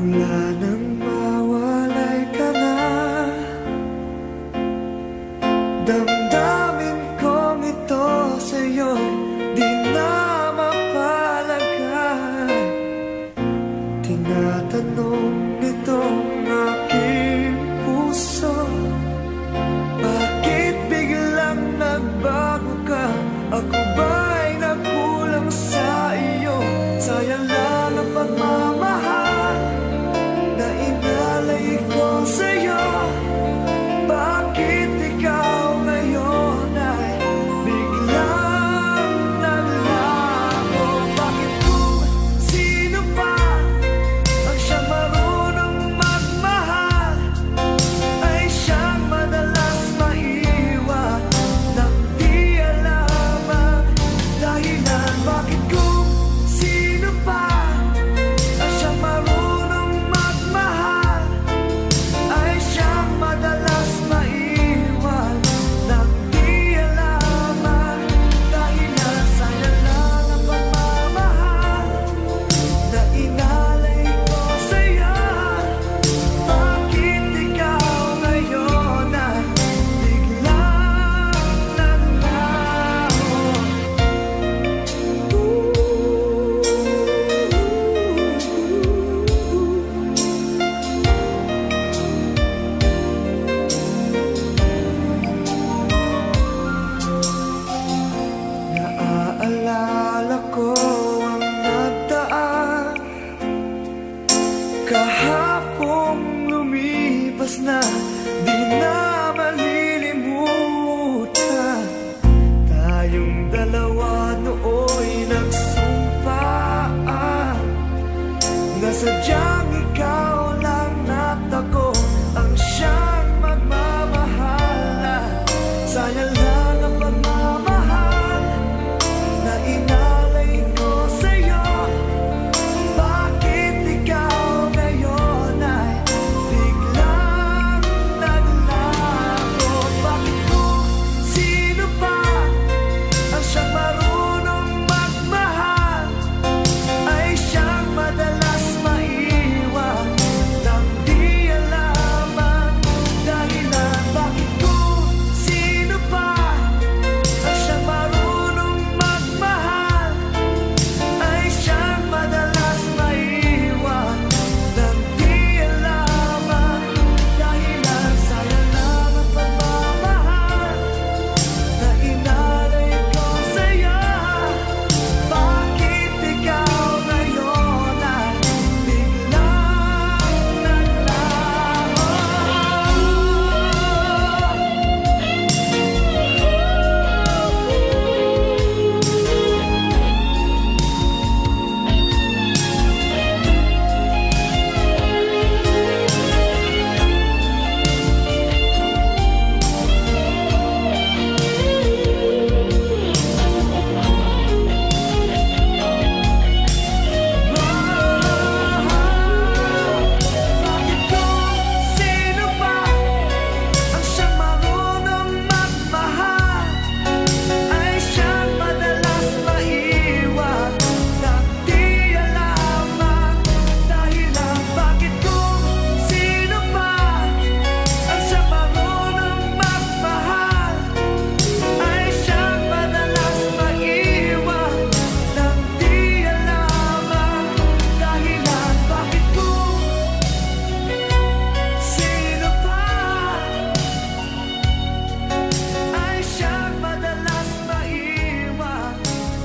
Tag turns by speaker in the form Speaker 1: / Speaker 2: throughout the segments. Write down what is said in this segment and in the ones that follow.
Speaker 1: Mula nang mawalay ka na, damdamin kong ito sa'yo'y di na mapalagay. Tinatanong nitong aking puso, bakit biglang nagbago ka? Ako ba'y nagkulang sa iyo? Sayang lang ang pagmamahal na inalay ko sa'yo. Bakit ikaw ngayon ay biglang naglaho? Bakit kung sino pa ang siyang marunong magmahal ay siyang madalas maiwan nang di alam ang dahilan? Bakit kung sino pa ang siyang marunong magmahal ay siyang madalas maiwan nang di alam ang dahilan? Sayang lang ang pagmamahal na inalay ko sa'yo. Bakit ikaw ngayon ay biglang naglaho? Naaalala ko ang nagdaan, kahapong lumipas na, di na malilimutan. Tayong dalawa nooy nagsumpaan na sadyang ikaw lang at ako ang siyang magmamahalan. Sayang lang ang pagmamahal na inalay ko sa'yo. Bakit ikaw ngayon ay biglang naglaho? Bakit kung sino pa ang siyang marunong magmahal ay siyang madalas maiwan nang di alam ang dahilan? Bakit kung sino pa ang siyang marunong magmahal ay siyang madalas maiwan nang di alam ang dahilan? Sayang lang ang pagmamahal na inalay ko sa'yo. Bakit ikaw ngayon ay biglang naglaho? Bakit kung sino pa ang siyang marunong magmahal ay siyang madalas maiwan nang di alam ang dahilan? Bakit kung sino pa ang siyang marunong magmahal ay siyang madalas maiwan nang di alam ang dahilan? Bakit kung sino pa ay siyang madalas maiwan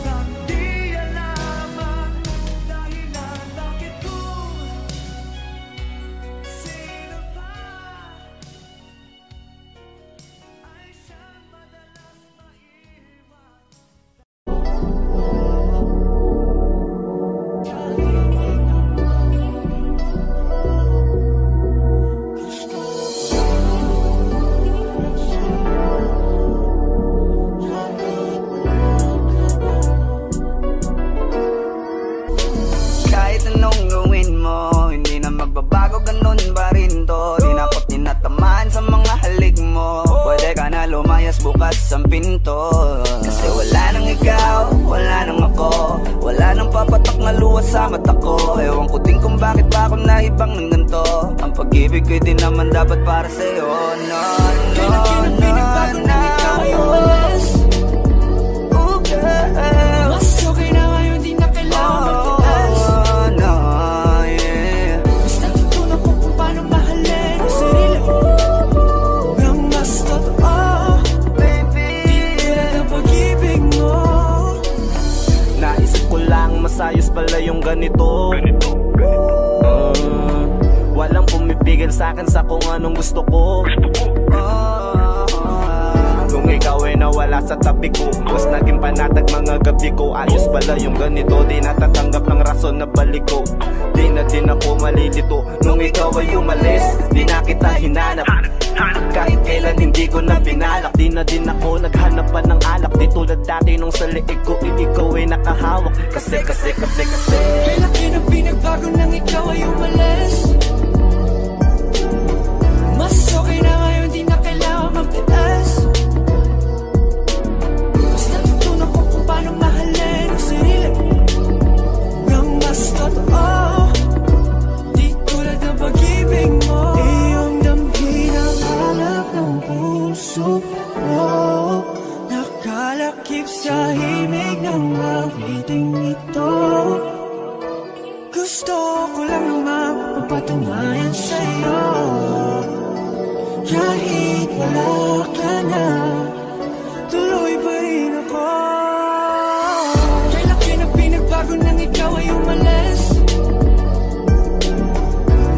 Speaker 1: nang di alam ang dahilan? Bakit kung sino pa ay siyang madalas maiwan?
Speaker 2: Kahit anong gawin mo, hindi na magbabago, ganun pa rin to. Di na ako tinatamaan sa mga halik mo. Pwede ka na lumayas bukas ang pinto. Kasi wala nang ikaw, wala nang ako, wala nang papatak na luha sa mata ko. Ewan ko din kung bakit ba ako nahibi nahibang ng ganito. Ang pag-ibig ko'y di naman dapat para sa'yo. No, no, no, no.
Speaker 1: Ikaw ay umalis.
Speaker 2: Oh girl,
Speaker 1: Mas okay na ngayon, di na kailangan magtiis.
Speaker 2: oh no, yeah.
Speaker 1: Mas natutunan ko kung paano mahalin ang sarili nang mas totoo.
Speaker 2: Baby,
Speaker 1: Tulad ng pag-ibig mo.
Speaker 3: Naisip ko lang masayos pala yung ganito. Walang pumipigil sa'kin sa kung anong gusto ko. Kung ikaw ay nawala sa tabi ko, mas naging panatag mga gabi ko. Ayos pala yung ganito, di natatanggap ng rason na balik ko. Di na din ako malilito nung ikaw ay umalis. Di na kita hinanap, kahit kailan hindi ko na pinalak. Di na din ako naghanap pa ng alak. Di tulad dati nung sa liig ko, ikaw ay nakahawak. Kasi
Speaker 1: Kailan na pinagbago nang ikaw ay umalis. Mas okay na ngayon, di na kailangan magtiis. Mas natutunan ko kung paano mahalin ang sarili nang mas totoo. Di tulad ng pag-ibig mo. Iyong damhin ang hanap ng puso mo. Nakalakip sa himig ng awiting ito. Gusto ko lang naman magpatunayan sa'yo. Kahit wala ka na, tuloy pa rin ako. Kailan na pinagbago nang ikaw ay umalis.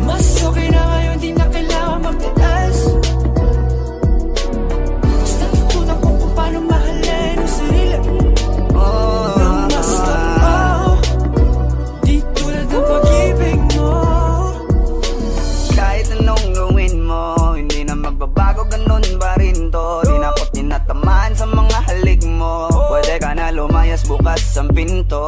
Speaker 1: Mas okay na ngayon, di na kailangan magtiis. Mas natutunan ko kung paano mahalin ang sarili nang mas totoo. Di tulad ng pag-ibig mo.
Speaker 2: kahit anong gawin mo, hindi na magbabago, ganun pa rin to. Di na ako tinatamaan sa mga halik mo. Pwede ka na lumayas, bukas ang pinto.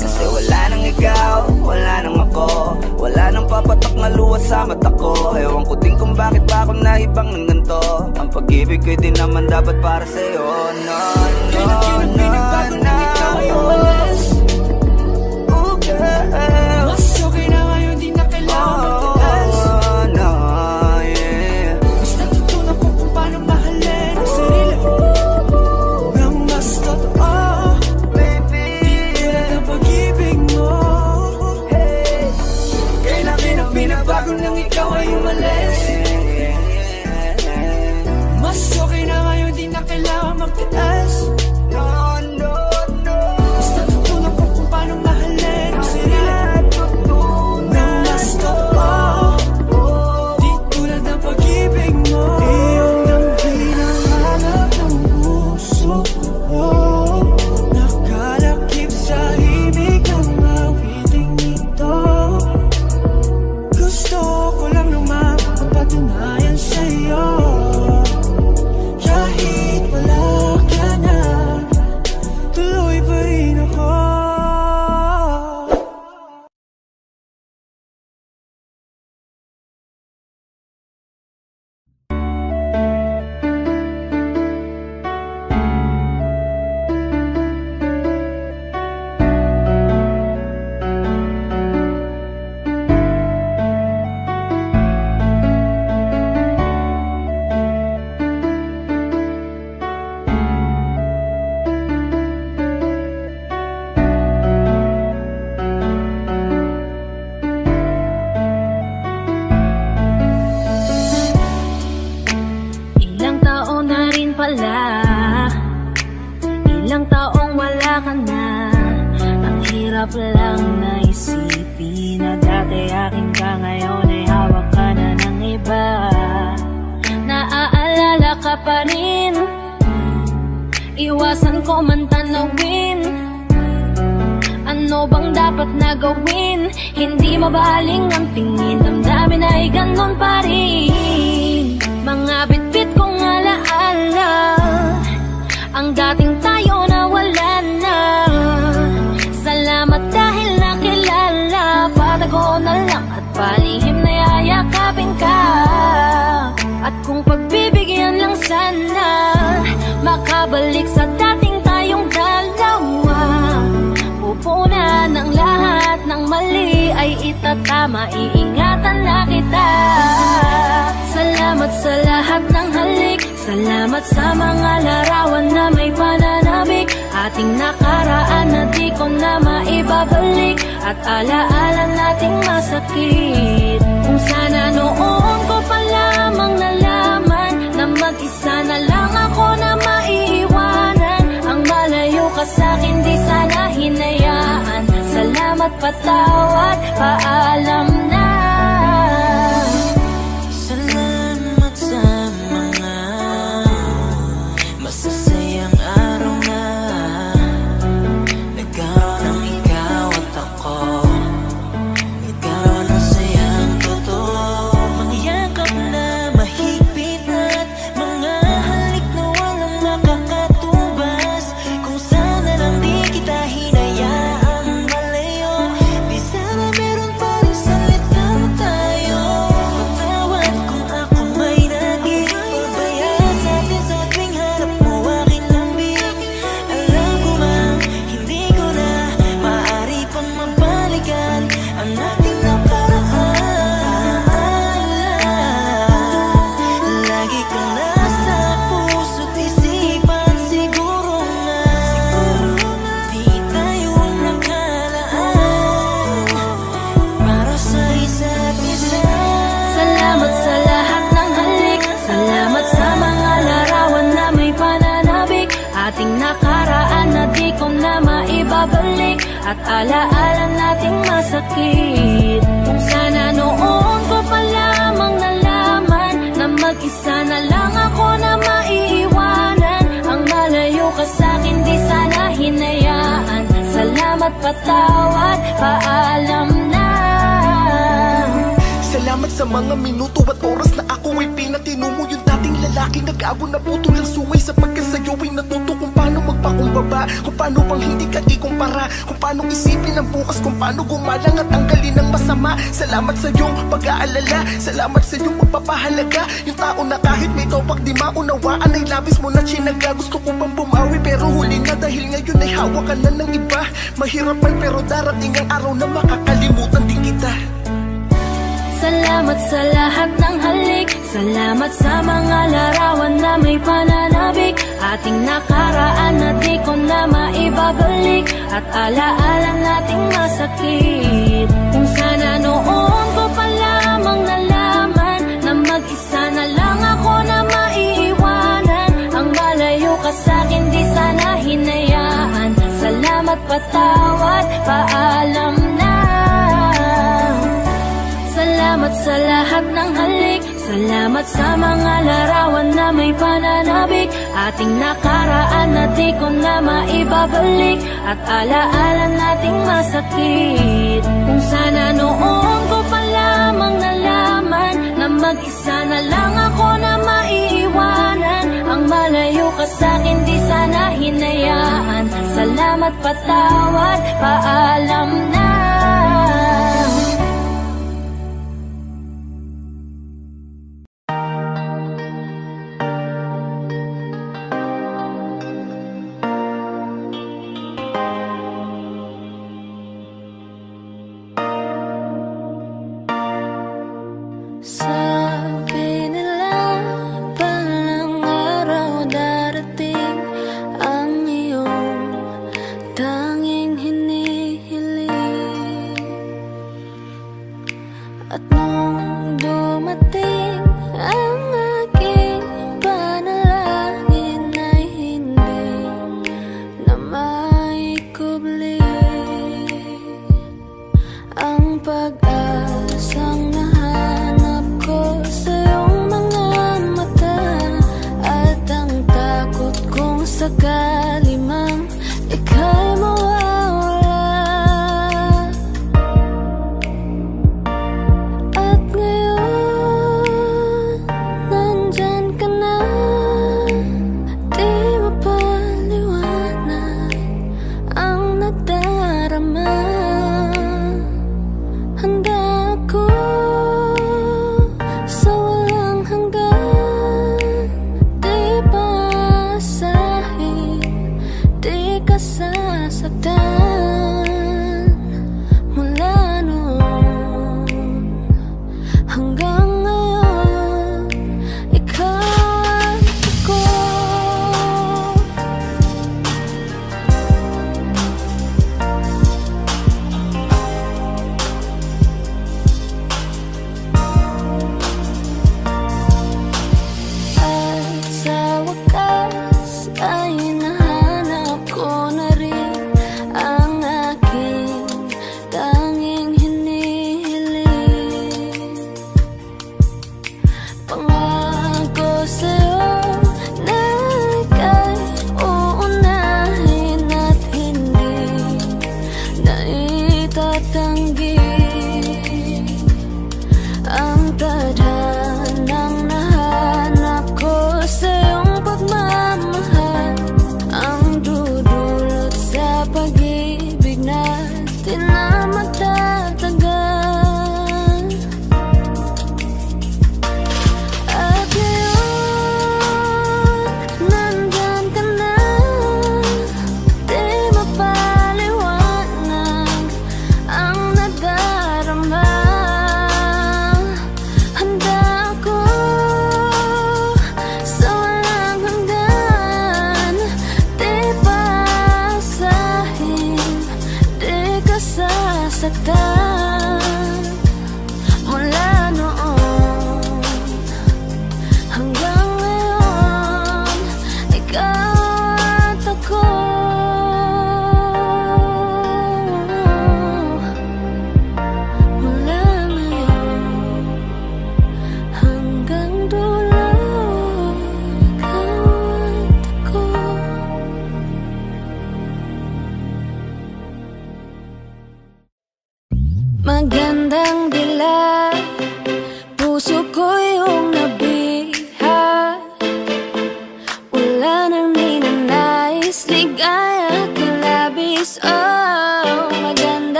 Speaker 2: Kasi wala nang ikaw, wala nang ako. Wala nang papatak na luwas sa mata ko. Ewan ko din kung bakit ba ako nahibang ng ganito. Ang pag-ibig ko'y di naman dapat para sa'yo. No, no,
Speaker 1: Kailan
Speaker 2: no,
Speaker 1: pinagbago nang ikaw ay umalis.
Speaker 2: Oh girl,
Speaker 1: Mas okay na ngayon, di na kailangan magtiis.
Speaker 2: oh no, yeah.
Speaker 1: Mas natutunan ko kung paano mahalin ang sarili nang mas totoo.
Speaker 2: Baby,
Speaker 1: Tulad ng pag-ibig mo. Kailan na pinagbago nang ikaw ay umalis. Mas okay na ngayon, di na kailangan magtiis.
Speaker 2: no, no, no.
Speaker 1: Mas natutunan ko kung paano mahalin ang sarili nang mas totoo. Di tulad ng pag-ibig mo. Iyong damhin ang hanap ng puso mo. Nakalakip sa himig ng awiting ito. Gusto ko lang naman magpatunayan sa'yo. Kahit wala ka na, tuloy pa rin ako.
Speaker 4: Ilang taon na rin pala, ilang taong wala ka na. Ang hirap lang na isipin na dati akin ka, ngayon ay hawak ka na ng iba. Naaalala ka pa rin, iwasan ko man tanawin. Ano bang dapat na gawin? Hindi mabaling ang tingin, damdamin ay ganon pa rin. Mga bitbit kong alaala, ang dating tayo na wala na. Salamat dahil nakilala, patago na lang at palihim na yayakapin ka. At kung pagbibigyan lang sana, makabalik sa dating tayong dalawa. Pupunan ng lahat ng mali ay itatapos kita, maiingatan na kita. Salamat sa lahat ng halik, salamat sa mga larawan na may pananabik. Ating nakaraan na di ko na maibabalik, at alaala nating masakit. Kung sana noon ko pa lamang nalaman na mag-isa na lang ako na maiiwanan. Ang malayo ka sa'kin di sana hinayaan. Salamat, patawad, paalam na.
Speaker 1: Salamat sa mga masasayang araw na nagkaroon ng ikaw at ako. Nagkaroon ng sayang totoo, mga yakap na mahigpit at mga halik na walang makakatubas. Kung sana lang di kita hinayaan malayo, di sana meron pa rin salita mo tayo. Patawad kung ako may naging pabaya sa atin sa tuwing harap mo aking lambing. Alam ko bang hindi ko na maaari pang mabalikan ang ating nakaraan. Lagi ka nasa puso't isipan, siguro nga di tayo nakalaan para sa isa't isa.
Speaker 4: Salamat sa lahat ng halik, salamat sa mga larawan na may pananabik. Ating nakaraan na di ko na maibabalik, at alaala nating masakit. Kung sana noon ko pa lamang nalaman na mag-isa na lang ako na maiiwanan. Ang malayo ka sa'kin di sana hinayaan. Salamat, patawad, paalam na.
Speaker 5: Salamat sa mga minuto at oras na ako ay pinatino mo. Yung dating lalaki nag-ago na putol ang suway, sapagkat sa'yo ay natuto kung paano magpakumbaba, kung paano bang hindi ka ikumpara, kung paano isipin ang bukas, kung paano gumalang at tanggalin ang masama. Salamat sa iyong pag-aalala, salamat sa iyong pagpapahalaga. Yung tao na kahit may topak di maunawaan ay labis mo na chinaga. Gusto ko pang bumawi pero huli na, dahil ngayon ay hawak ka na ng iba. Mahirap man pero darating ang araw na makakalimutan din kita.
Speaker 4: Salamat sa lahat ng halik, salamat sa mga larawan na may pananabik. Ating nakaraan na di ko na maibabalik, at alaala nating masakit. Kung sana noon ko pa lamang nalaman na mag-isa na lang ako na maiiwanan. Ang malayo ka sa'kin di sana hinayaan. Salamat, patawad, paalam na. Salamat sa lahat ng halik, salamat sa mga larawan na may pananabik. Ating nakaraan na di ko na maibabalik, at alaala nating masakit. Kung sana noon ko pa lamang nalaman na mag-isa na lang ako na maiiwanan. Ang malayo ka sa'kin di sana hinayaan. Salamat, patawad, paalam na.
Speaker 1: Sabi nila palang araw darating ang iyong tanging hinihiling. At nung dumating ang aking panalangin ay hindi na maikubli ang pag-asang nahanap ko sa iyong mga mata, at ang takot kong sakali mang ika'y mawawala. At ngayon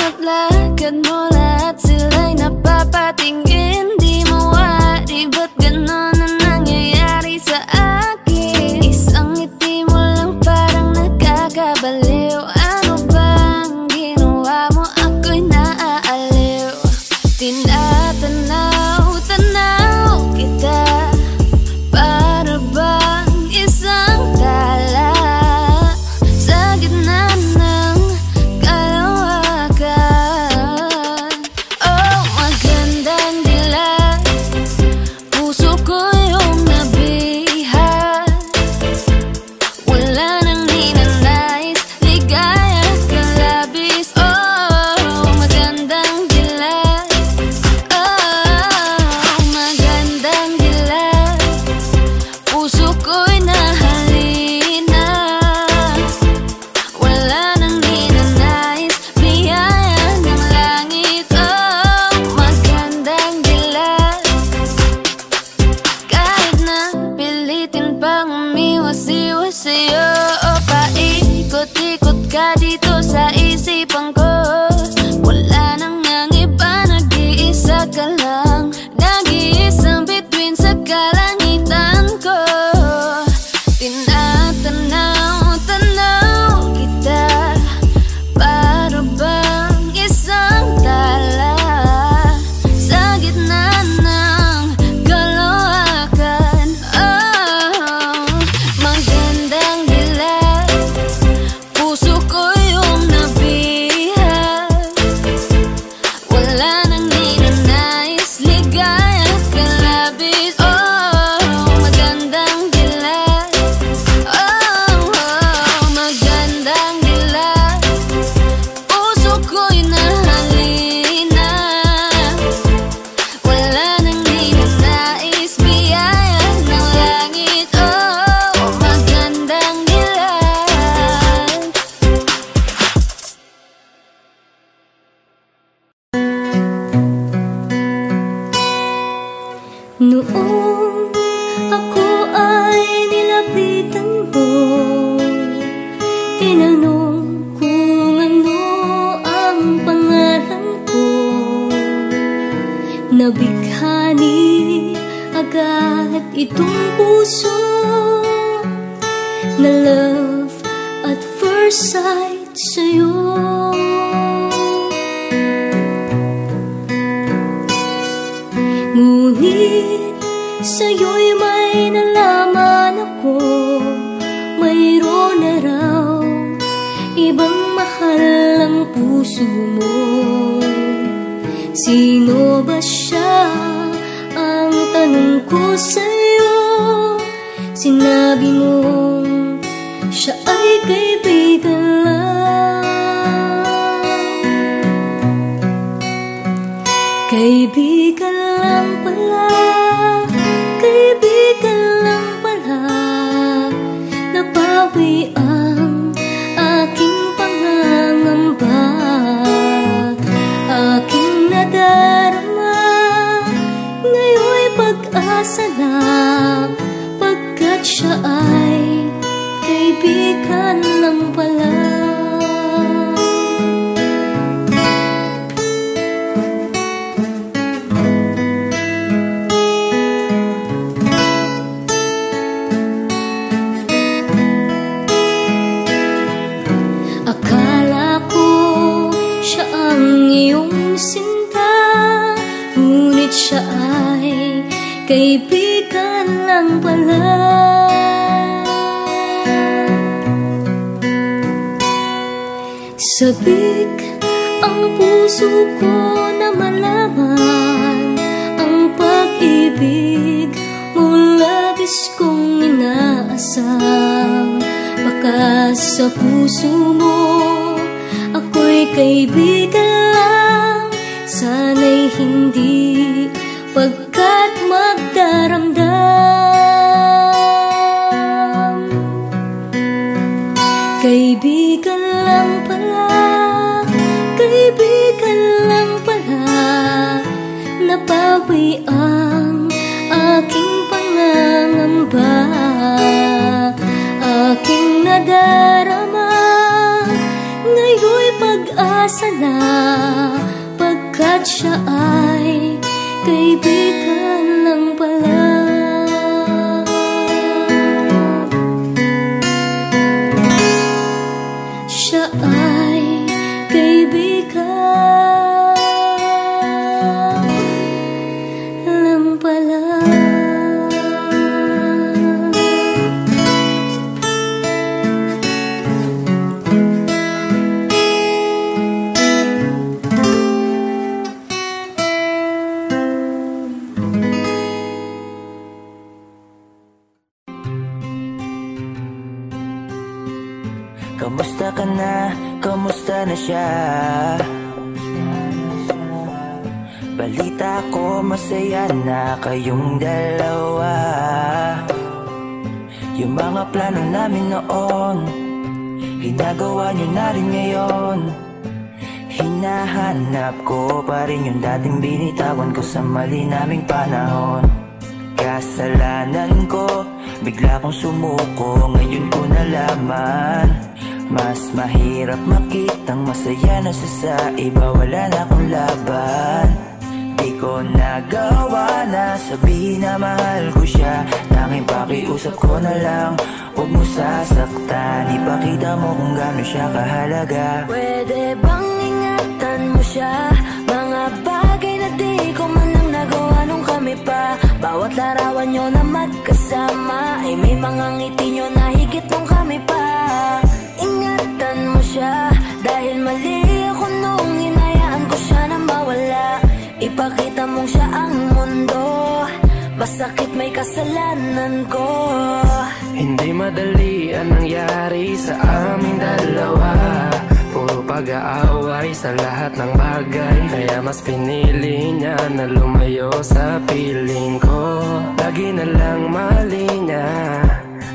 Speaker 4: Bawat lakad mo lahat sila'y napapatingin. Di mawari ba't ganon na nangyayari sa akin? Isang ngiti mo lang parang nakakabaliw. Ano bang ginawa mo? Ako'y naaaliw. Tinatanaw-tanaw kita para bang isang tala sa gitna ng kalawakan. Oh, magandang dilag, puso ko yung nabihag. Wala nang ninanais, ligaya ka labis. Oh, magandang dilag. Oh, magandang dilag, puso ko'y nahalina. Wala nang ninanais, biyaya ng langit. Oh, magandang dilag. Kahit na pilitin pang umiwas-iwas sa'yo, o paikot-ikot ka dito sa isipan ko. Wala nang ang iba, nag-iisa ka lang. Nag-iisang bituin sa kalangitan ko. Tinatanaw-tanaw kita para bang isang tala sa gitna ng kalawakan. Oh, magandang dilag, puso ko yung nabihag. Wala nang ninanais, ligaya ka labis. Oh, magandang dilag. Oh, magandang dilag, puso ko'y nahalina. Wala nang ninanais, biyaya ng langit. Oh, magandang dilag.
Speaker 6: Noong ako ay nilapitan mo, tinanong kung ano ang pangalan ko. Nabighani agad itong puso na love at first sight sa'yo. Ngunit sa'yo'y may nalaman ako, mayroon na raw ibang mahal ang puso mo. Sino ba siya? Ang tanong ko sa'yo. Sinabi mo siya ay kaibigan lang. Kaibigan lang pala, kaibigan lang pala. Napawi ang aking pangangamba, aking nadarama. Ngayon'y pag-asa na, pagkat siya ay kaibigan lang pala. Akala ko siya ang iyong sinta, ngunit siya ay kaibigan lang pala. Sabik ang puso ko na malaman ang pag-ibig mo, labis kong inaasam. Baka sa puso mo ako'y kaibigan lang, sana'y hindi, pagkat magdaramdam. Kaibigan lang pala, kaibigan lang pala. Napawi ang aking pangangamba, aking nadarama. Ngayon'y pag-asa na, pagkat siya ay kaibigan lang pala. Siya ay kaibigan lang pala.
Speaker 7: Kamusta ka na? Kamusta na siya? Balita ko masaya na kayong dalawa. Yung mga plano namin noon, ginagawa niyo na rin ngayon. Hinahanap ko pa rin yung dating binitawan ko sa mali naming panahon. Kasalanan ko, bigla kong sumuko, ngayon ko nalaman. Mas mahirap makitang masaya na siya sa iba, wala na akong laban. Di ko nagawa na sabihin na mahal ko siya, tanging pakiusap ko na lang, huwag mo sasaktan. Ipakita mo kung gaano siya kahalaga.
Speaker 4: Pwede bang ingatan mo siya? Mga bagay na di ko man lang nagawa nung kami pa. Bawat larawan nyo na magkasama ay may mga ngiti nyo na higit nung kami pa. Ingatan mo siya dahil mali ako nung hinayaan ko siya na mawala. Ipakita mong siya ang mundo, masakit may kasalanan ko.
Speaker 8: Hindi madali ang nangyari sa aming dalawa. Puro pag-aaway sa lahat ng bagay, kaya mas pinili niya na lumayo sa piling ko. Lagi na lang mali niya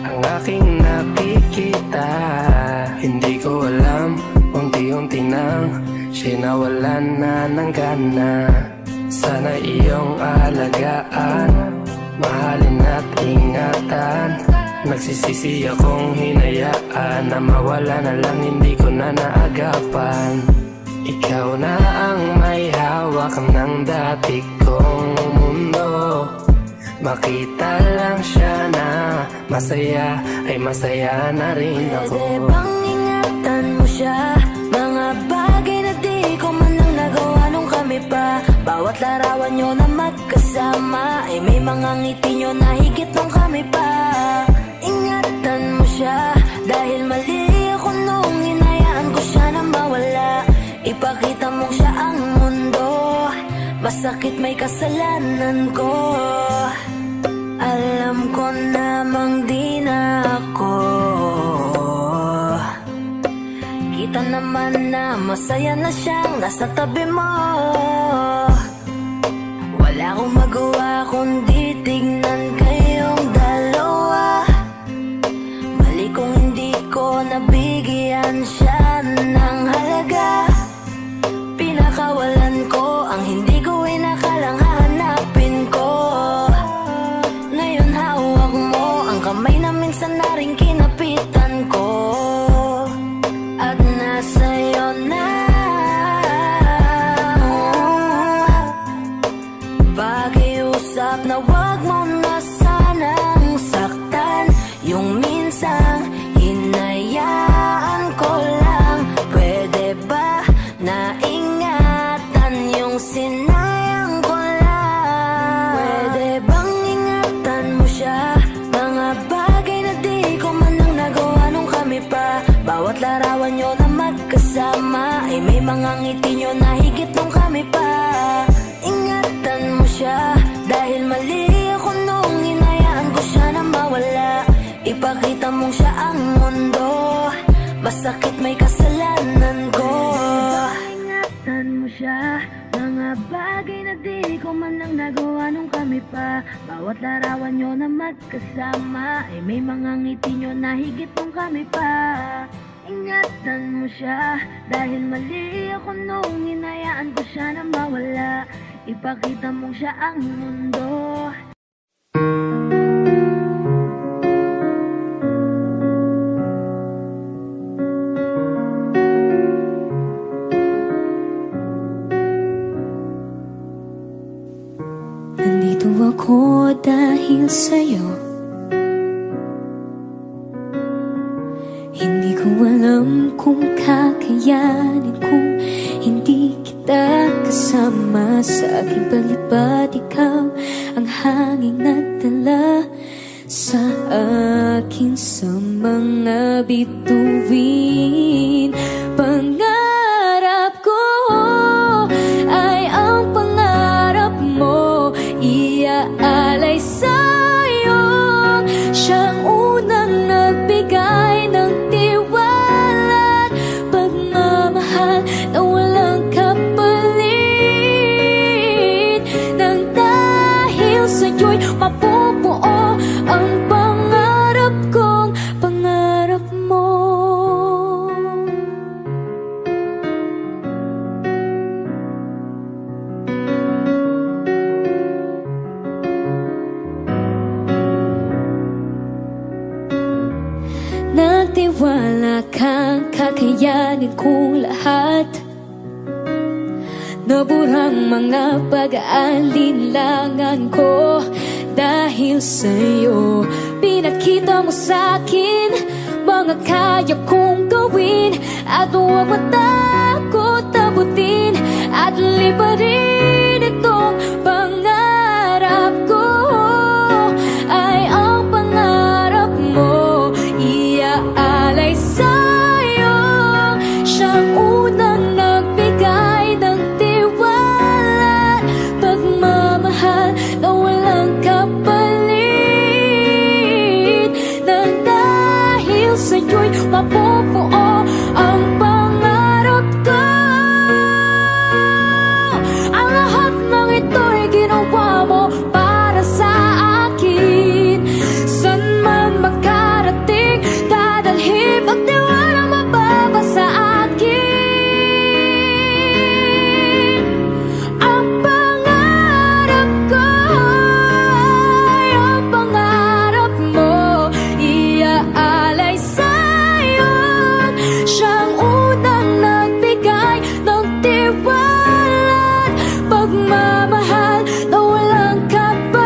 Speaker 8: ang aking nakikita. Hindi ko alam, unti-unti nang siya nawalan na ng gana. Sana iyong alagaan, mahalin at ingatan. Nagsisisi akong hinayaan na mawala na lang, hindi ko na naagapan. Ikaw na ang may hawak ng dati kong mundo. Makita lang siya na masaya, ay masaya na rin ako.
Speaker 4: Pwede bang ingatan mo siya? Mga bagay na di ko man lang nagawa nung kami pa. Bawat larawan nyo na magkasama ay may mga ngiti nyo na higit nung kami pa. Ingatan mo siya dahil mali ako nung hinayaan ko siya na mawala. Ipakita mong siya ang mundo, masakit may kasalanan ko. Alam ko namang di na ako. Kita naman na masaya na siyang nasa tabi mo. Wala akong magawa kundi tignan kayong dalawa. Mali kung hindi ko nabigyan siya ng halaga. Pinakawalan ko ang hindi ko inakalang hahanapin ko. Ngayon hawak mo ang kamay na minsan na rin kinapitan ko. At nasa'yo na pakiusap na wag mo na sanang saktan. Yung minsang hinayaan ko lang. Pwede ba na ingatan yung sinayang ko lang? Pwede bang ingatan mo siya? Mga bagay na di ko man lang nagawa nung kami pa. Bawat larawan nyo na magkasama ay may mga ngiti nyo na higit nung kami pa. Ingatan mo siya dahil mali ako nung hinayaan ko siya na mawala. Ipakita mong siya ang mundo, masakit may kasalanan ko. Ingatan mo siya, mga bagay na di ko man lang nagawa nung kami pa. Bawat larawan nyo na magkasama ay may mga ngiti nyo na higit nung kami pa. Ingatan mo siya dahil mali ako nung hinayaan ko siya na mawala. Ipakita mong siya ang mundo.
Speaker 6: Nandito ako dahil sa'yo. Hindi ko alam kung kakayanin kung hindi kita kasama. Sa aking palipad ikaw ang hanging nagdala sa akin sa mga bituin. Pangarap ko ay ang pangarap mo, iaalay sa'yo. Siyang unang nagbigay ng tiwala, pagmamahal na walang kapalit. Nang dahil sa'yo'y mapubuo ang pangarap kong pangarap mo. Nagtiwala kang kakayanin kong lahat. Naburang mga pag-aalinlangan ko dahil sa'yo. Pinakita mo sa'kin mga kaya kong gawin, at huwag matakot abutin at liparin itong pangarap ko. Ay ang pangarap mo, iaalay sa'yo. Siyang unang nagbigay ng tiwala, pagmamahal na walang kapalit. Nang dahil sa'yo'y mapubuo ang pangarap ko. Ang lahat ng ito'y ginawa mo para sa akin. San man makarating, dadalhin at tiwala mababa sa akin. Ang pangarap ko ay ang pangarap mo, iaalay sa'yo. Siyang unang nagbigay ng tiwala, pagmamahal na walang kapalit.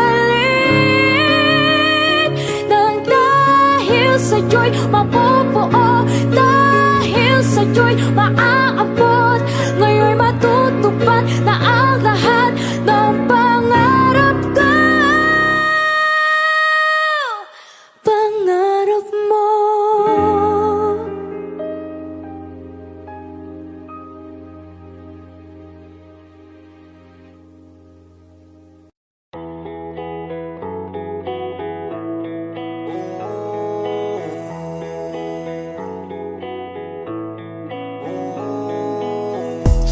Speaker 6: Nang dahil sa'yo'y mapubuo, dahil sa'yo'y maaabot, ngayon'y matutupad na ang lahat ng pangarap ko. Pangarap mo.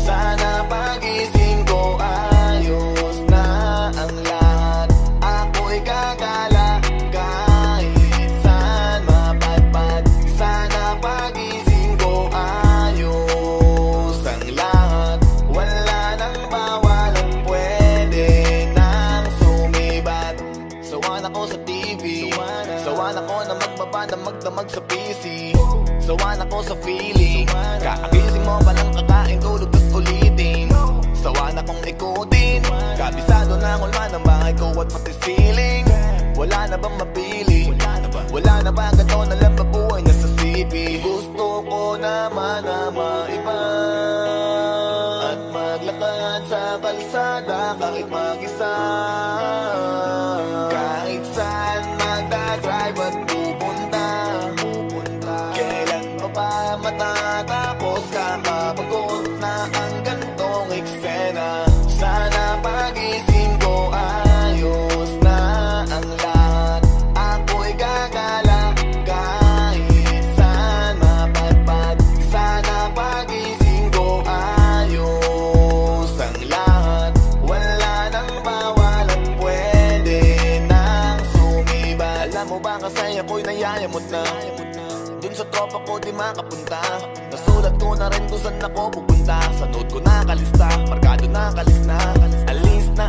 Speaker 5: Sana pagising ko ayos na ang lahat. Ako'y gagala kahit saan mapadpad. Sana pagising ko ayos ang lahat. Wala nang bawalan, pwede nang sumibat. Sawan ako sa TV, sawan ako na magdamag sa PC. Sawan ako sa feeling, kakagising mo palang kakain, tulog tas ulitin. Sawan akong ikutin, kabisado na ang ulma ng bahay ko at pati ceiling. Wala na bang mapili? Wala na ba ganito na lang mabuhay na sa CP? Gusto ko naman na maiba at maglakad sa kalsada kahit mag-isa. Kahit saan magdadrive at pupunta. Kailan pa ba matatapos? Kakapagod na ang gantong eksena. Sana pagising ko ayos na ang lahat. Ako'y gagala kahit saan mapadpad. Sana pagising ko ayos ang lahat. Wala nang bawalan, pwede nang sumiba. Alam mo ba kasi ako'y nayayamot na. Dun sa tropa ko di makapunta. Nasulat ko na rin kung saan ako pupunta. Sa note ko nakalista, markado nakalis na.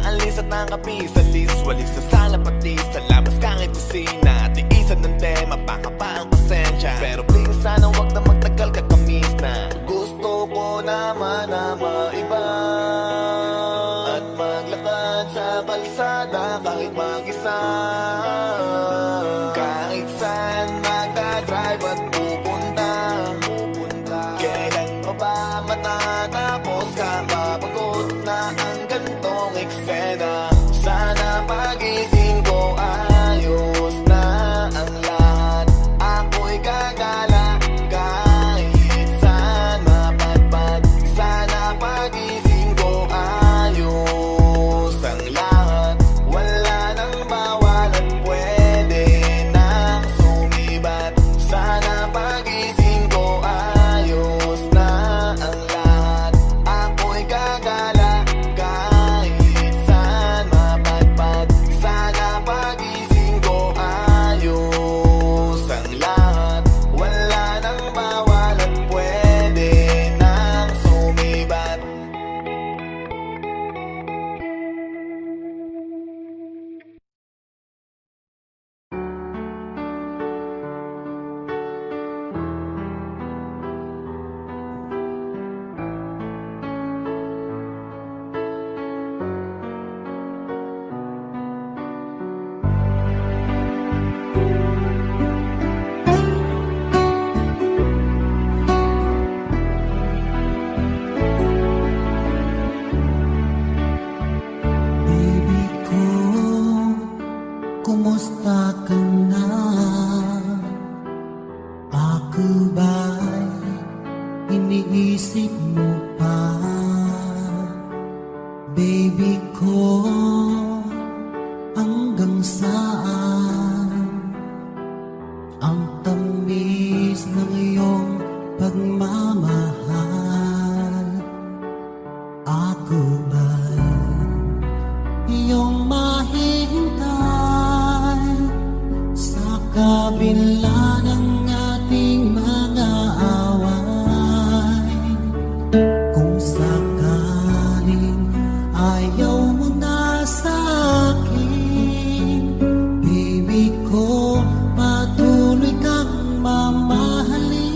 Speaker 5: Alis at nakapis sa list. Walis sa sala pati sa labas kahit kusina. Tiisan ng tema, baka pa ang pasensya. Pero please sana wag na magtagal kakamis na. Gusto ko naman na maiba at maglakad sa kalsada kalsada kahit mag-isa. Kahit saan magdadrive at pupunta. Kailan pa ba matatapos? Kapapagod na ang gantong eksena. Sana pagising ko ayos na ang lahat. Ako'y gagala kahit saan mapadpad. Sana pagising ko ayos ang lahat. Wala nang bawal at pwede nang sumibat. Sana pagising ko ayos na ang lahat. Ako'y gagala kahit saan mapadpad. Sana pagising ko ayos ang lahat. Wala nang bawal at pwede nang sumibat.
Speaker 1: Baby ko, kumusta ka na? Ako ba'y iniisip mo pa? Baby ko, hanggang saan ang tamis ng iyong pagmamahal? Ako ba'y iyong mahihintay sa kabila ng ating mga away? Kung sakaling ayaw mo na sa akin, baby ko, patuloy kang mamahalin.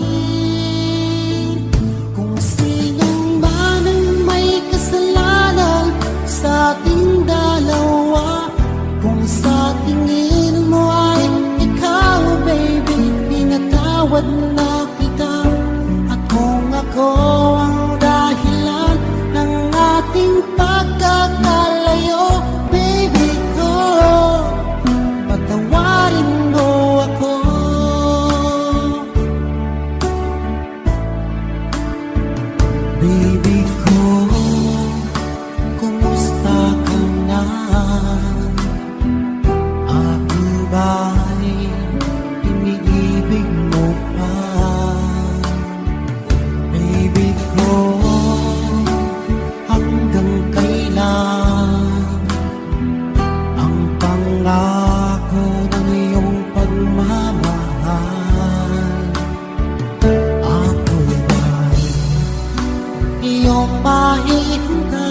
Speaker 1: Kung sinong man ang may kasalanan sa ating dalawa, kung sa tingin mo ay ikaw, baby, pinatawad na kita. At kung ako ang dahilan ng ating pagkakalayo, baby ko, patawarin mo ako. Baby ko, kumusta ka na? Ako ba'y iniibig mo pa? Baby ko, hanggang kailan ang pangako ng iyong pagmamahal? Ako ba'y iyong mahihintay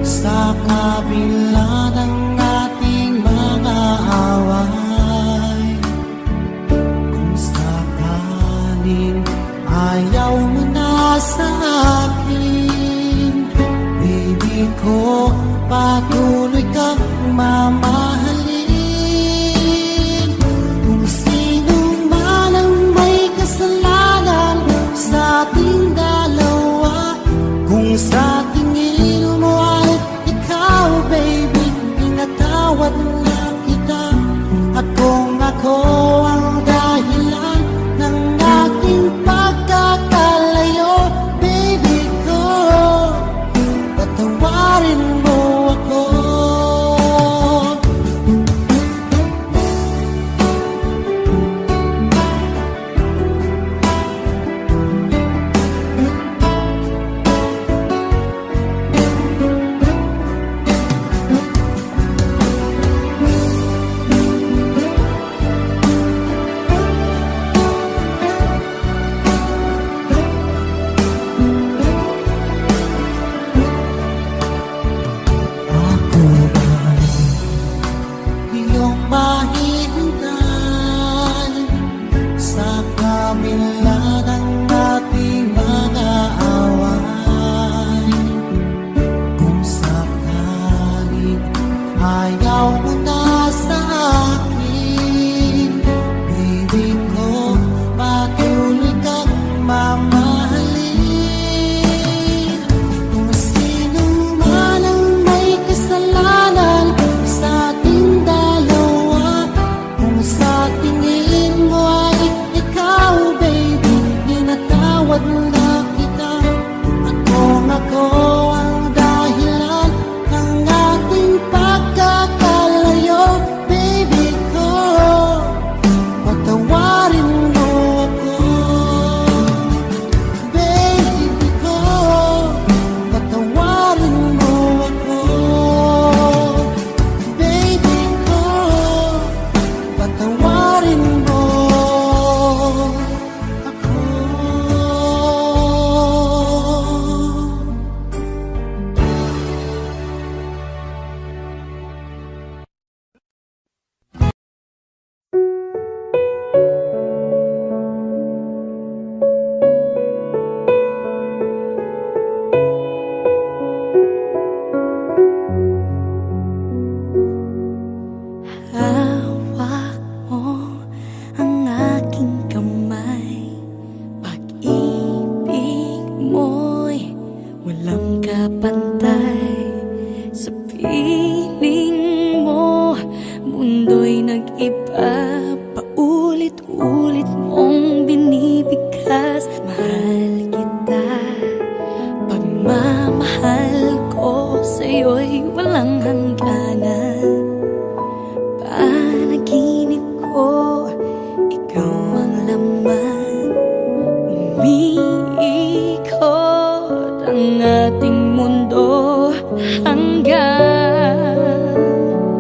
Speaker 1: sa kabila ng ating mga away? Kung sakaling ayaw mo na sa akin, baby ko, patuloy kang mamahalin. Kung sino man ang may kasalanan sa ating dalawa, kung sa tingin mo ay ikaw, baby, pinatawad na kita. At kung ako ang dahilan ng ating pagkakalayo, baby ko, patawarin mo ako.
Speaker 6: kapantay sa piling mo. Mundo'y nag-iba, paulit-ulit mong binibigkas. Mahal kita, pagmamahal ko sa'yo'y walang hangganan. Panaginip ko, ikaw ang laman. Umiikot ang ating mundo hanggang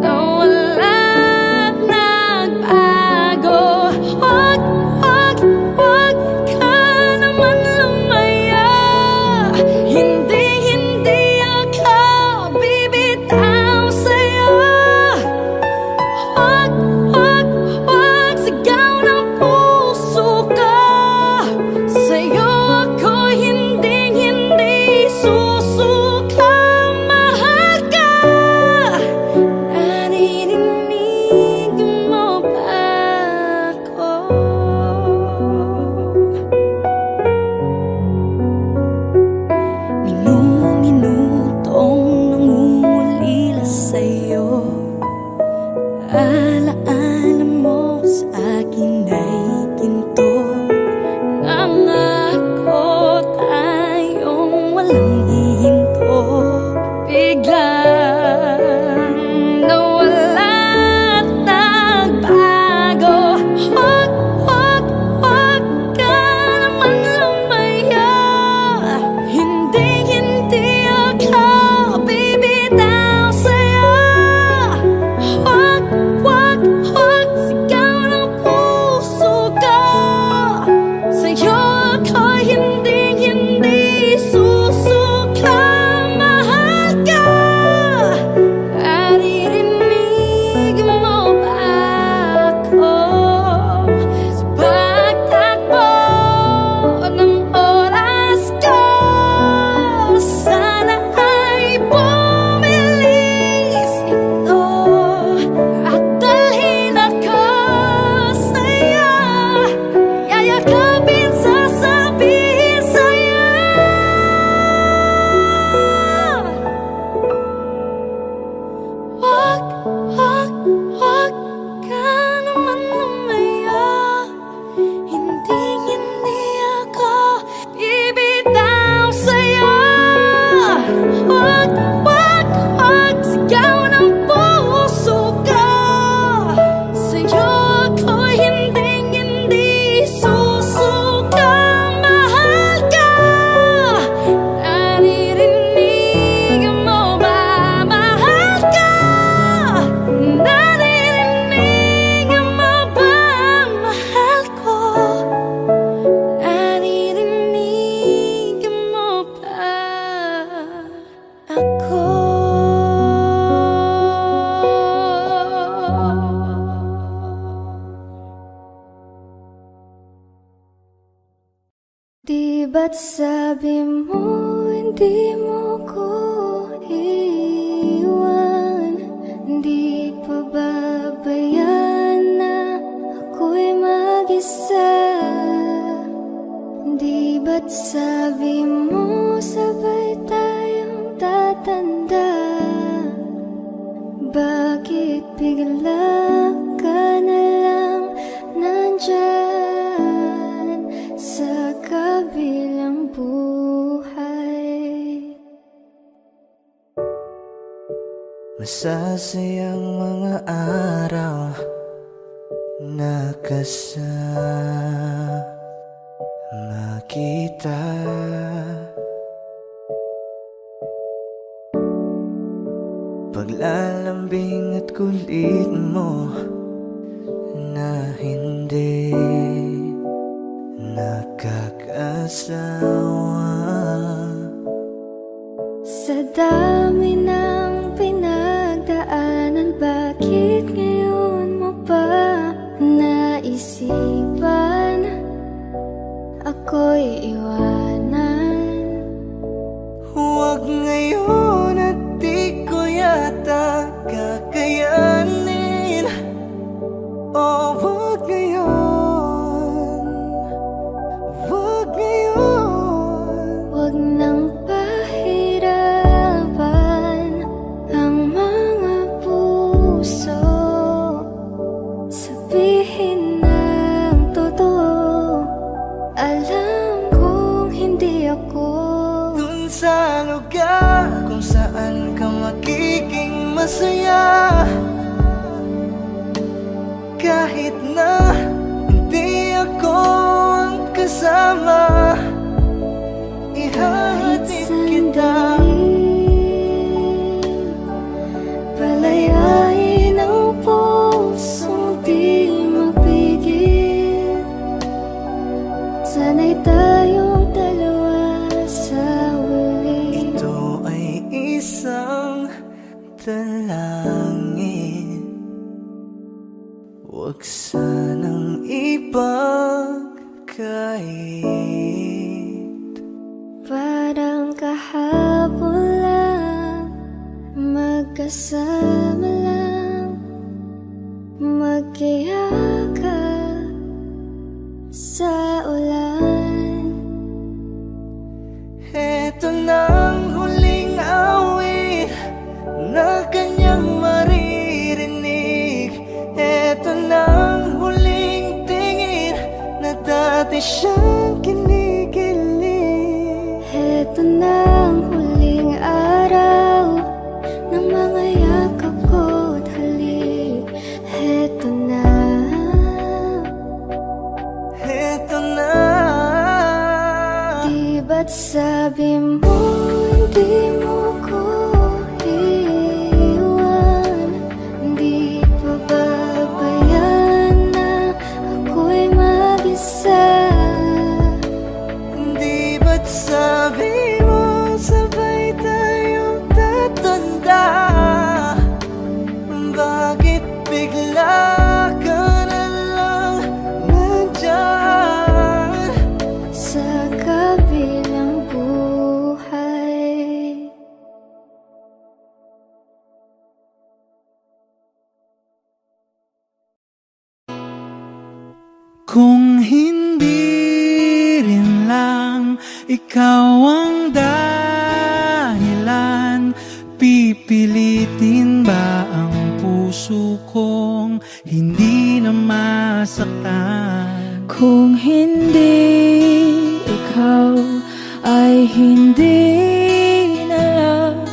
Speaker 6: nawala't nagbago. Wag, wag, wag ka naman lumaya. Hindi, hindi ako bibitaw sa'yo. Wag, wag, wag, sigaw ng puso ka. Sa'yo ako hindi, hindi susuka. Mahal ka, naririnig mo ba ako? Minutong nangungulila sa'yo. Alaala mo sa akin ay ginto. Nangako tayong walang hihinto. Biglang nawala't nagbago. Wag, wag, wag ka naman lumaya. Hindi, hindi ako bibitaw sa'yo. Wag, wag, wag, sigaw ng puso ka. Sa'yo ako hindi, hindi susuka. Mahal ka, naririnig mo ba ako? Sa pagtakbo ng oras ko, sana ay bumilis ito at dalhin ako sa'yo. Yayakapin, sasabihin sa'yo. Wag, wag, wag ka naman lumaya. Hindi, hindi ako bibitaw sa'yo. Wag, wag, wag, sigaw ng puso ka. Sa'yo ako hindi, hindi susuka. Mahal ka, naririnig mo ba? Mahal ka, naririnig mo ba? Mahal ko, naririnig mo ba ako? Di ba't sabi mo hindi mo ko iwan? Di pa babayaan na ako'y mag-isa? Di ba't sabi mo sabay tayong tatanda? Bakit bigla ka na lang nandyan sa kabilang buhay?
Speaker 7: Masasayang mga araw na kasama kita. Paglalambing at kulit mo na hindi nakakasawa.
Speaker 6: Sa dami ng pinagdaanan, bakit ngayon mo pa naisipan ako'y iwanan?
Speaker 7: Huwag ngayon at di ko yata kakayanin. Oh, wag ngayon, wag ngayon.
Speaker 6: Wag nang pahirapan
Speaker 1: lugar kung saan ka magiging masaya. Kahit na hindi ako ang kasama, ihahatid kita.
Speaker 6: Palayain ang pusong di mapigil. Sana'y tayong dalawa sa huli.
Speaker 1: Ito ay isang dalangin, huwag sanang ipagkait.
Speaker 6: Parang kahapon lang, magkasama lang, magkiyakap sa ulan.
Speaker 1: Eto nang huling awit na kanyang maririnig. Eto nang huling tingin na dati siyang kinikilig.
Speaker 6: Eto nang huling araw ng mga yakap ko't halik. Eto na. Di ba't sabi mo hindi mo ko iwan? Di pa babayaan na ako'y mag-isa?
Speaker 1: Di ba't sabi mo sabay tayong tatanda? Bakit bigla ka na lang nandyan
Speaker 6: sa kabilang buhay?
Speaker 1: Kung hindi rin lang ikaw ang dahilan, pipilitin ba ang puso kong hindi na masaktan?
Speaker 9: Kung hindi ikaw ay hindi na lang,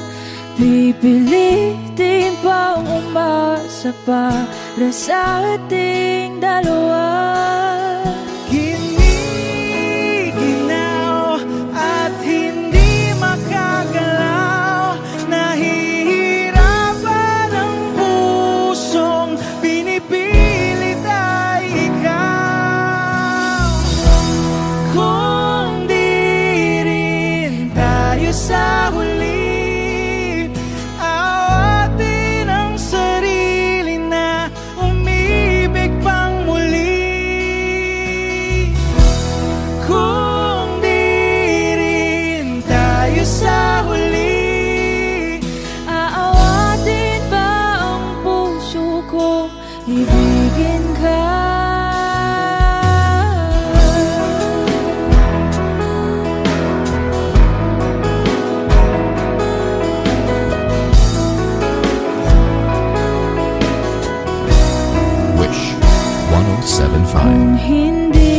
Speaker 9: pipilitin bang umasa para sa ating dalawa?
Speaker 1: Giniginaw at hindi makagalaw, nahihirapan ang pusong pinipilit ay ikaw. Kung di rin tayo sa huli, awatin ang sarili na umibig pang muli. Kung di rin tayo sa huli,
Speaker 9: Aawatin ba ang puso ko ibigin ka?
Speaker 10: Wish 1075.
Speaker 9: Kung hindi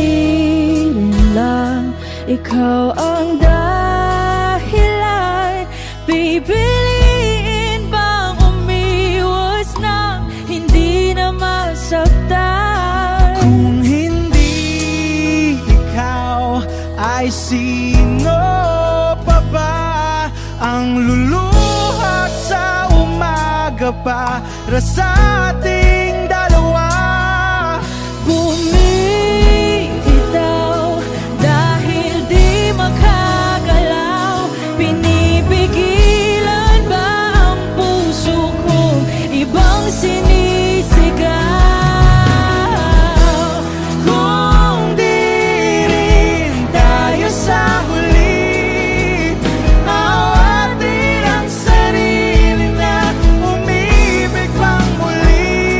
Speaker 9: rin lang ikaw ang dahilan, pipiliin bang umiwas nang hindi na masaktan?
Speaker 1: kung hindi ikaw, ay sino pa ba ang luluha sa umaga para sa ating dalawa?
Speaker 9: Bumibitaw dahil di makagalaw, pinipigilan ba ang puso kong ibang sinisigaw?
Speaker 1: Kung di rin tayo sa huli, awatin ang sarili na umibig pang muli.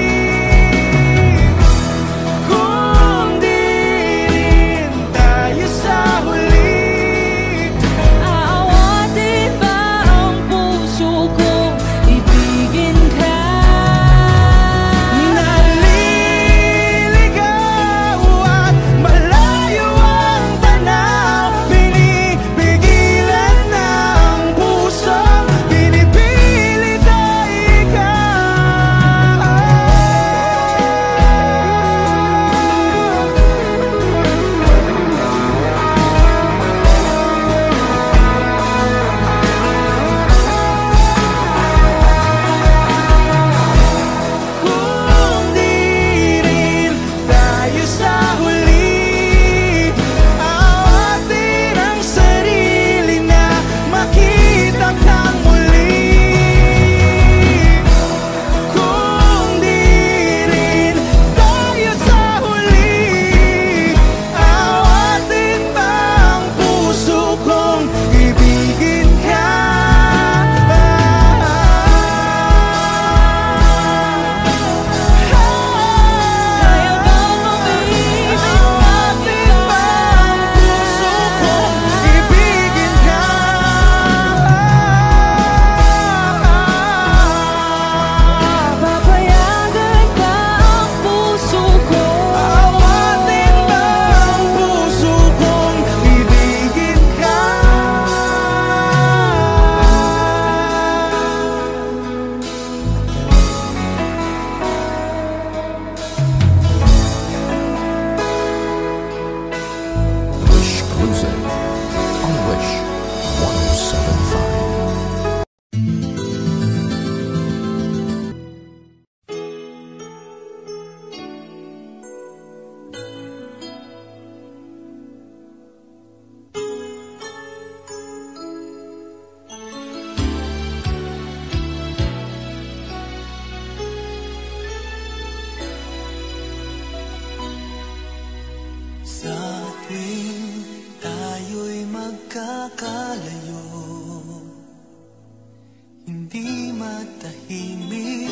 Speaker 1: matahimik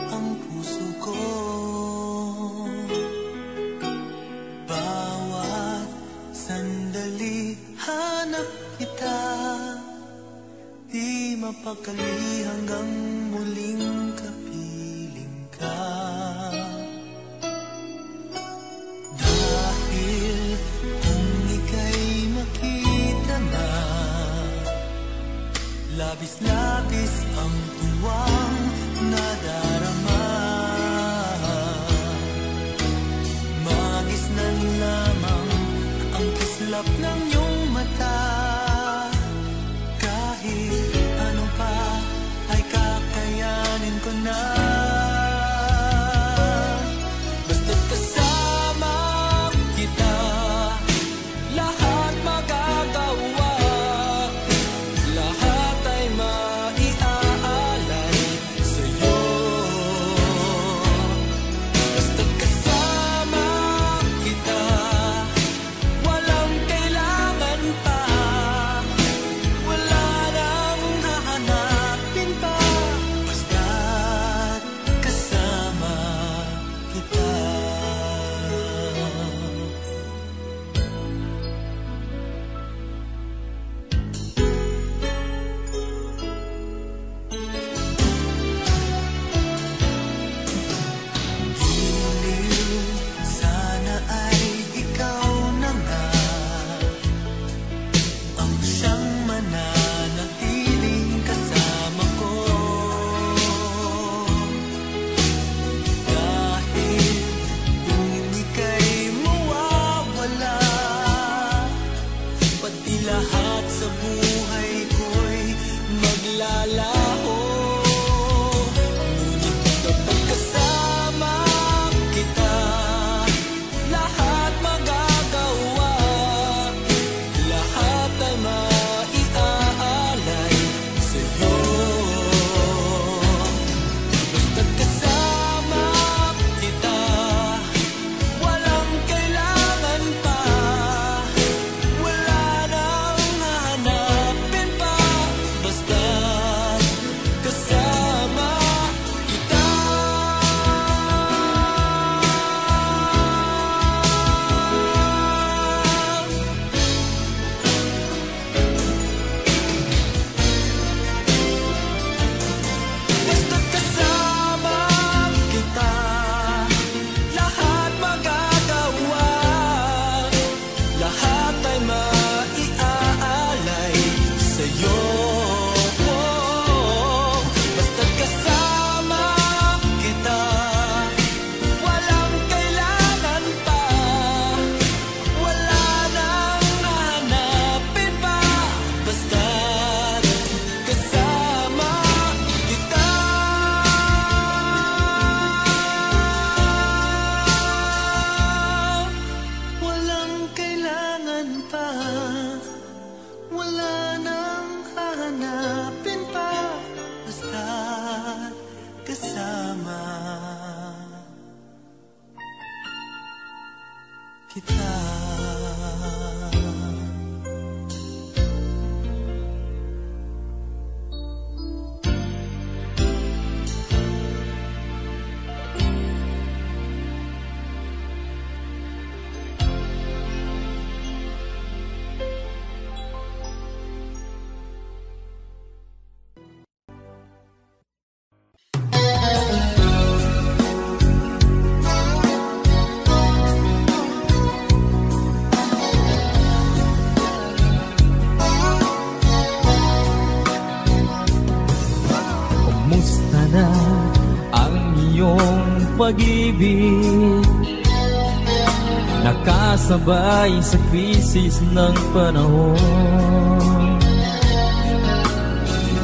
Speaker 1: ang puso ko. Bawat sandali hanap kita, di mapakali hanggang muling kapiling ka. Dahil kung ika'y makita na, labis-labis ang tuwang nadarama. Magisnan lamang ang kislap ng iyong mata. Kahit ano pa ay kakayanin ko na. Basta't kasama kita, lahat magagawa. Lahat ay maiaalay sa'yo. Basta't kasama kita, walang kailangan pa. Wala nang hahanapin pa. Basta't kasama kita. Giliw, sana ay ikaw na nga ang siyang mananatiling kasama ko. Dahil kung ika'y mawawala, pati lahat sa buhay ko'y maglalaho. Ngunit kapag kasama kita, lahat magagawa. Lahat ay maiaalay sa'yo. Basta't kasama kita, walang kailangan pa. Wala nang hahanapin pa. Basta't kasama kita. Basta't kasama kita, lahat magagawa. Lahat ay maiaalay sa'yo. Basta't kasama kita, walang kailangan pa. Wala nang hahanapin pa. Basta't kasama kita. Walang kailangan pa. Wala nang hahanapin pa. Basta't kasama kita.
Speaker 9: Kumusta na ang iyong pag-ibig? Nakasabay sa krisis ng panahon.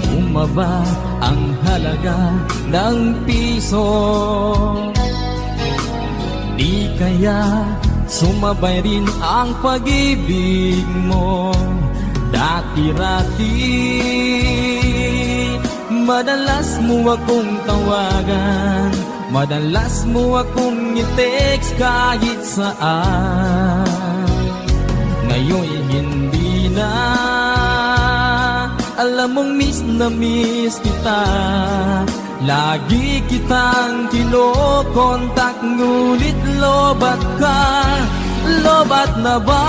Speaker 9: Bumaba ang halaga ng piso. Di kaya sumabay rin ang pag-ibig mo dati-rati. Madalas mo akong tawagan, madalas mo akong i-text kahit saan. Ngayon'y hindi na, Alam mong miss na miss kita. Lagi kitang kinokontak, ngunit lobat ka. Lobat na ba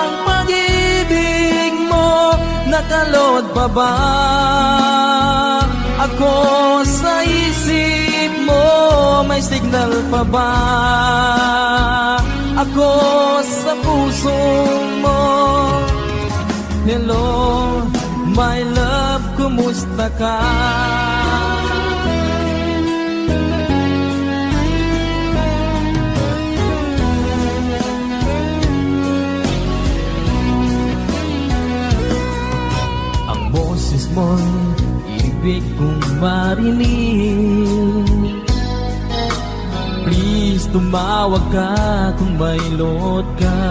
Speaker 9: ang pag-ibig mo? Nakalod pa ba ako sa isip mo? May signal pa ba ako sa puso mo? Hello, my love, kumusta ka? Ang boses mo'y ibig kong marinig. Please, tumawag ka kung may load ka.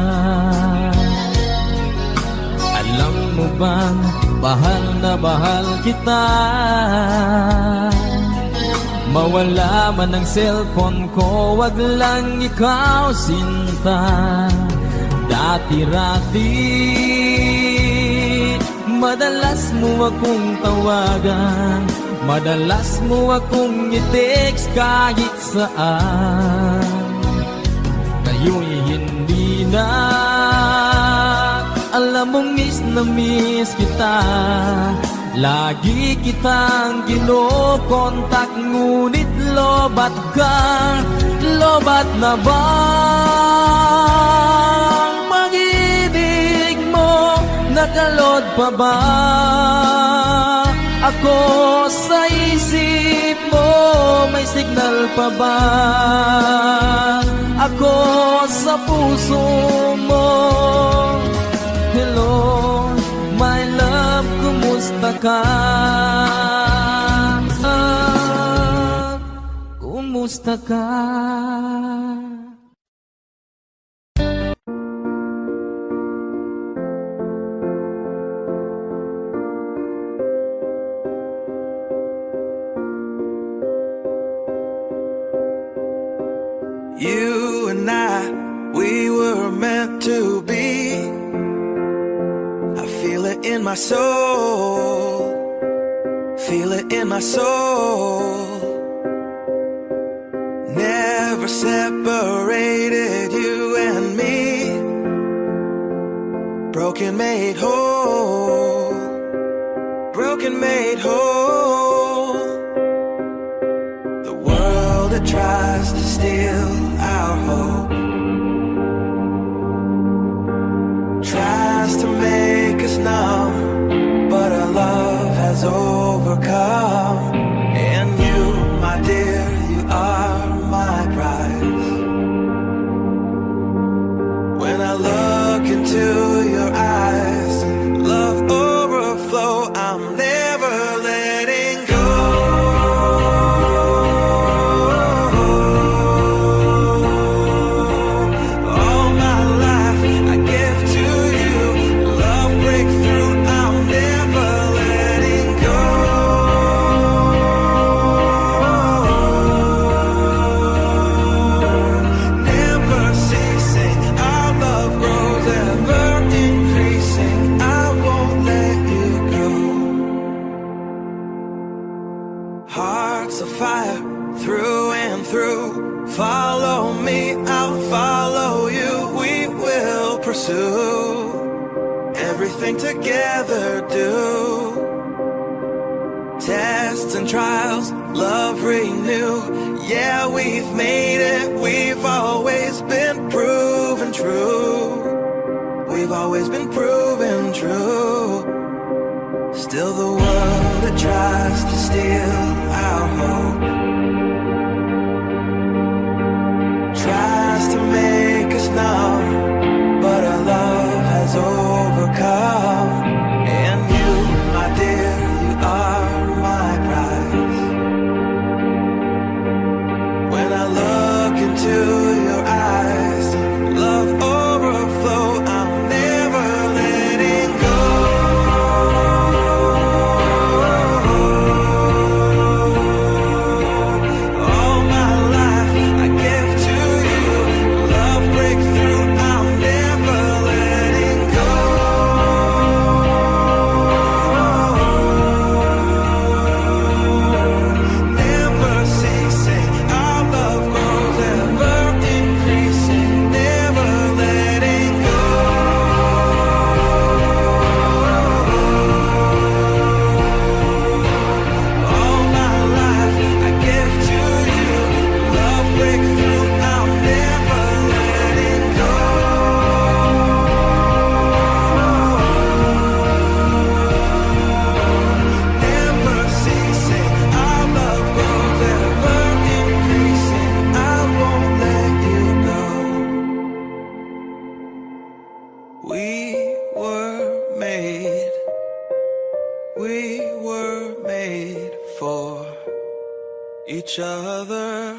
Speaker 9: Alam mo bang mahal na mahal kita? Mawala man ang cellphone ko, wag lang ikaw sinta. Dati-rati madalas mo akong tawagan, madalas mo akong i-text kahit saan. Ngayon'y hindi na. Alam mong miss na miss kita. Lagi kitang kinokontak, ngunit lobat ka. Lobat na ba ang pag-ibig mo? Nakalod pa ba ako sa isip mo? May signal pa ba ako sa puso mo? Hello, my love, kumusta ka? Kumusta ka?
Speaker 1: You and I, we were meant to be. I feel it in my soul, feel it in my soul. Never separated, you and me. Broken made whole, broken made whole. The world that tries to steal our hope tries to make us numb, but our love has overcome. And you, my dear, you are my prize. When I look into your eyes, love overflow, I'm never letting go. All my life I give to you, love breakthrough, I'm never letting go. Never ceasing, our love grows ever increasing, I won't let you go. Hearts of fire through and through, follow me, I'll follow you, we will pursue everything together, do tests and trials, love renew. Yeah, we've made it, we've always been proven true. We've always been proven true. Still the world that tries to steal our hope tries to make us numb, but our love has overcome. And you, my dear, you are my prize. When I look into your eyes, love overflow, I'm never letting go. We were made for each other.